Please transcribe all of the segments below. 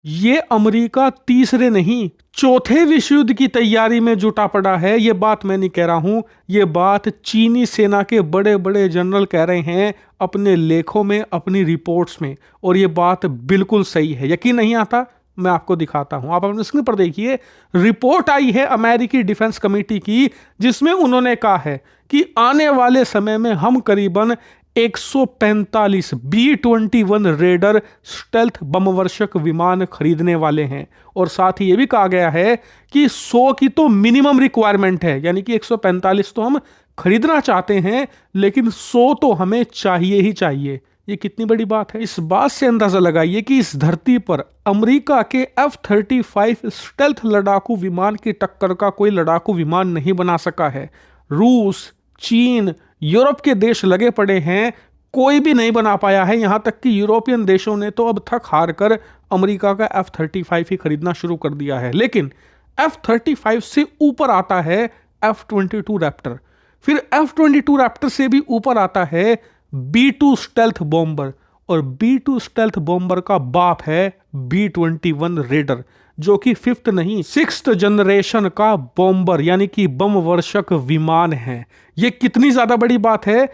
ये अमेरिका तीसरे नहीं चौथे विश्व युद्ध की तैयारी में जुटा पड़ा है। ये बात मैं नहीं कह रहा हूं, ये बात चीनी सेना के बड़े बड़े जनरल कह रहे हैं अपने लेखों में, अपनी रिपोर्ट्स में, और ये बात बिल्कुल सही है। यकीन नहीं आता, मैं आपको दिखाता हूं। आप अपने स्क्रीन पर देखिए, रिपोर्ट आई है अमेरिकी डिफेंस कमेटी की, जिसमें उन्होंने कहा है कि आने वाले समय में हम करीबन 145 B-21 रेडर स्टेल्थ बमवर्षक विमान खरीदने वाले हैं। और साथ ही ये भी कहा गया है कि 100 की तो मिनिमम रिक्वायरमेंट है, यानी कि 145 तो हम खरीदना चाहते हैं, लेकिन 100 तो हमें चाहिए ही चाहिए। ये कितनी बड़ी बात है। इस बात से अंदाजा लगाइए कि इस धरती पर अमेरिका के F-35 स्टेल्थ लड़ाकू विमान की टक्कर का कोई लड़ाकू विमान नहीं बना सका है। रूस, चीन, यूरोप के देश लगे पड़े हैं, कोई भी नहीं बना पाया है। यहां तक कि यूरोपियन देशों ने तो अब थक हार कर अमेरिका का F-35 ही खरीदना शुरू कर दिया है। लेकिन F-35 से ऊपर आता है F-22 रैप्टर, फिर F-22 रैप्टर से भी ऊपर आता है B-2 स्टेल्थ बॉम्बर, और B-2 स्टेल्थ बॉम्बर का बाप है B-21 रेडर, जो कि 5th नहीं 6th जनरेशन का बॉम्बर यानी कि बम वर्षक विमान है। ये कितनी ज्यादा बड़ी बात है।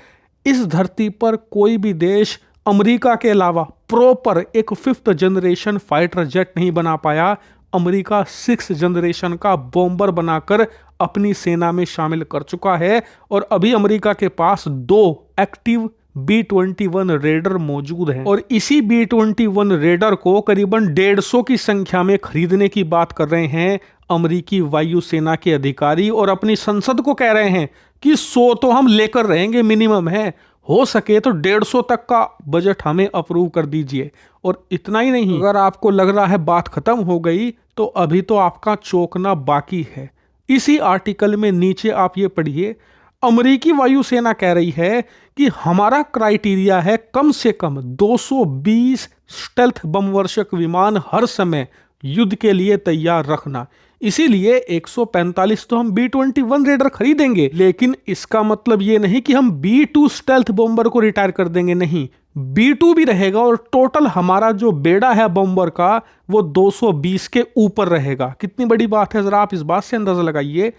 इस धरती पर कोई भी देश अमेरिका के अलावा प्रॉपर एक 5th जनरेशन फाइटर जेट नहीं बना पाया। अमेरिका 6th जनरेशन का बॉम्बर बनाकर अपनी सेना में शामिल कर चुका है, और अभी अमेरिका के पास 2 एक्टिव B-21 रेडर मौजूद हैं। और इसी B-21 रेडर को करीबन 150 की संख्या में खरीदने की बात कर रहे हैं अमेरिकी वायुसेना के अधिकारी, और अपनी संसद को कह रहे हैं कि 100 तो हम लेकर रहेंगे, मिनिमम है, हो सके तो 150 तक का बजट हमें अप्रूव कर दीजिए। और इतना ही नहीं, अगर आपको लग रहा है बात खत्म हो गई, तो अभी तो आपका चौंकना बाकी है। इसी आर्टिकल में नीचे आप ये पढ़िए, अमेरिकी वायुसेना कह रही है कि हमारा क्राइटेरिया है कम से कम 220 स्टेल्थ बमवर्षक विमान हर समय युद्ध के लिए तैयार रखना। इसीलिए 145 तो हम B-21 रेडर खरीदेंगे, लेकिन इसका मतलब ये नहीं कि हम B-2 स्टेल्थ बॉम्बर को रिटायर कर देंगे, नहीं, B-2 भी रहेगा, और टोटल हमारा जो बेड़ा है बॉम्बर का वो 220 के ऊपर रहेगा। कितनी बड़ी बात है, जरा आप इस बात से अंदाजा लगाइए।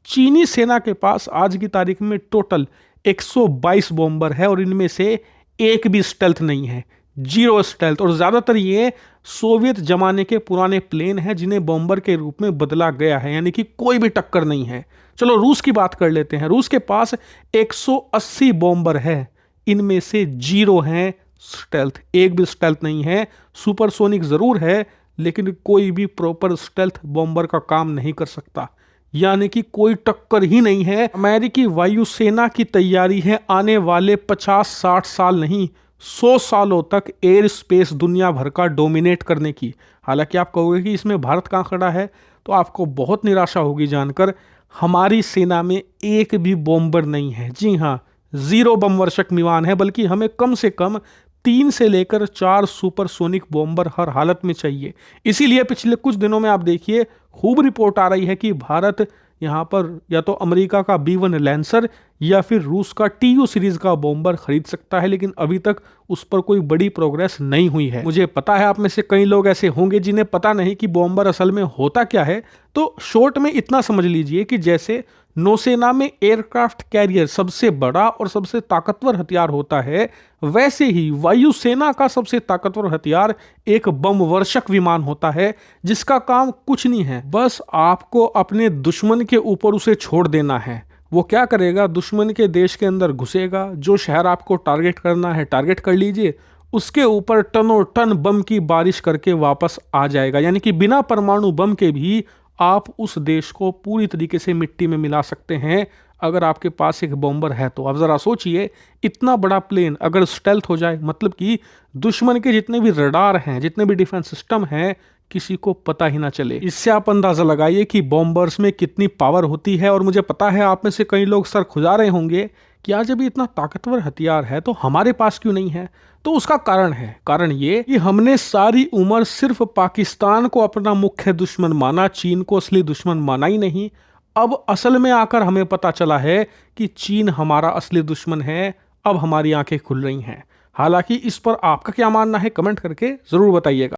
चीनी सेना के पास आज की तारीख में टोटल 122 बॉम्बर है, और इनमें से एक भी स्टेल्थ नहीं है, 0 स्टेल्थ। और ज्यादातर ये सोवियत जमाने के पुराने प्लेन हैं जिन्हें बॉम्बर के रूप में बदला गया है, यानी कि कोई भी टक्कर नहीं है। चलो रूस की बात कर लेते हैं। रूस के पास 180 बॉम्बर है, इनमें से 0 हैं स्टेल्थ, एक भी स्टेल्थ नहीं है। सुपरसोनिक जरूर है, लेकिन कोई भी प्रॉपर स्टेल्थ बॉम्बर का काम नहीं कर सकता, यानी कि कोई टक्कर ही नहीं है। अमेरिकी वायुसेना की तैयारी है आने वाले 50-60 साल नहीं, 100 सालों तक एयर स्पेस दुनिया भर का डोमिनेट करने की। हालांकि आप कहोगे कि इसमें भारत कहाँ खड़ा है, तो आपको बहुत निराशा होगी जानकर, हमारी सेना में एक भी बॉम्बर नहीं है। जी हाँ, 0 बमवर्षक विमान है, बल्कि हमें कम से कम 3 से लेकर 4 सुपरसोनिक बॉम्बर हर हालत में चाहिए। इसीलिए पिछले कुछ दिनों में आप देखिए खूब रिपोर्ट आ रही है कि भारत यहाँ पर या तो अमेरिका का B-1 लैंसर या फिर रूस का TU सीरीज का बॉम्बर खरीद सकता है, लेकिन अभी तक उस पर कोई बड़ी प्रोग्रेस नहीं हुई है। मुझे पता है आप में से कई लोग ऐसे होंगे जिन्हें पता नहीं कि बॉम्बर असल में होता क्या है। तो शॉर्ट में इतना समझ लीजिए कि जैसे नौसेना में एयरक्राफ्ट कैरियर सबसे बड़ा और सबसे ताकतवर हथियार होता है, वैसे ही वायुसेना का सबसे ताकतवर हथियार एक बमवर्षक विमान होता है, जिसका काम कुछ नहीं है, बस आपको अपने दुश्मन के ऊपर उसे छोड़ देना है। वो क्या करेगा, दुश्मन के देश के अंदर घुसेगा, जो शहर आपको टारगेट करना है टारगेट कर लीजिए, उसके ऊपर टनों टन बम की बारिश करके वापस आ जाएगा। यानी कि बिना परमाणु बम के भी आप उस देश को पूरी तरीके से मिट्टी में मिला सकते हैं, अगर आपके पास एक बॉम्बर है तो। अब जरा सोचिए, इतना बड़ा प्लेन अगर स्टेल्थ हो जाए, मतलब कि दुश्मन के जितने भी रडार हैं, जितने भी डिफेंस सिस्टम हैं, किसी को पता ही ना चले। इससे आप अंदाजा लगाइए कि बॉम्बर्स में कितनी पावर होती है। और मुझे पता है आप में से कई लोग सर खुजा रहे होंगे कि आज जब इतना ताकतवर हथियार है तो हमारे पास क्यों नहीं है। तो उसका कारण है, कारण ये कि हमने सारी उम्र सिर्फ पाकिस्तान को अपना मुख्य दुश्मन माना, चीन को असली दुश्मन माना ही नहीं। अब असल में आकर हमें पता चला है कि चीन हमारा असली दुश्मन है। अब हमारी आंखें खुल रही हैं। हालांकि इस पर आपका क्या मानना है, कमेंट करके जरूर बताइएगा।